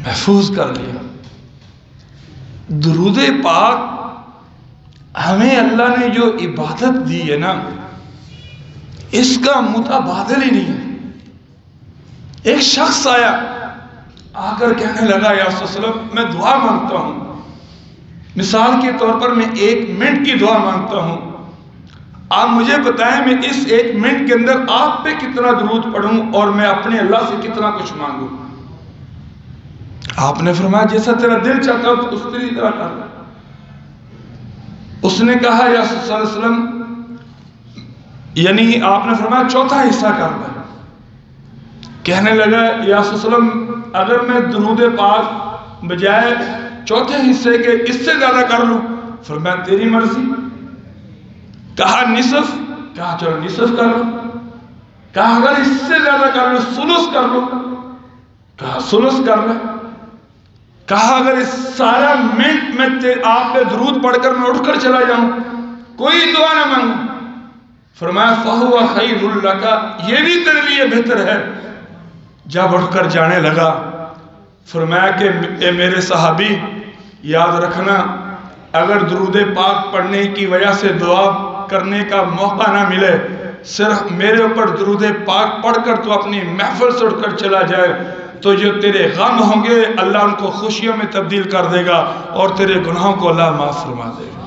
محفوظ کر لیا۔ درود پاک ہمیں اللہ نے جو عبادت دی ہے نا، اس کا متبادل ہی نہیں ہے۔ ایک شخص آیا، آ کر کہنے لگا یا رسول اللہ میں دعا مانگتا ہوں، مثال کے طور پر میں 1 منٹ کی دعا مانگتا ہوں، آپ مجھے بتائیں میں اس 1 منٹ کے اندر آپ پہ کتنا درود پڑھوں اور میں اپنے اللہ سے کتنا کچھ مانگوں؟ آپ نے فرمایا جیسا تیرا دل چاہتا ہو تو اس طرح کر۔ اس نے کہا یا صلی اللہ علیہ وسلم، یعنی آپ نے فرمایا 4تھا حصہ کر لیں۔ کہنے لگا یا صلی اللہ علیہ وسلم اگر میں درود پاک بجائے 4تھے حصے کے اس سے زیادہ کر لوں؟ فرمایا تیری مرضی۔ کہا نصف؟ کہا چلو نصف کر لو۔ کہا اگر اس سے زیادہ کر لو ثلث کر لو؟ کہا ثلث کر لیں۔ کہا اگر اس سارا منٹ میں آپ پہ درود پڑھ کر میں اٹھ کر چلا جاؤں، کوئی دعا نہ مانگوں؟ فرمایا فَهُوَ خَيْرٌ لَكَ، یہ بھی تیرے لیے بہتر ہے۔ جب اٹھ کر جانے لگا فرمایا کہ اے میرے صحابی یاد رکھنا، اگر درود پاک پڑھنے کی وجہ سے دعا کرنے کا موقع نہ ملے، صرف میرے اوپر درود پاک پڑھ کر تو اپنی محفل سے اٹھ کر چلا جائے تو جو تیرے غم ہوں گے اللہ ان کو خوشیوں میں تبدیل کر دے گا اور تیرے گناہوں کو اللہ معاف فرما دے گا۔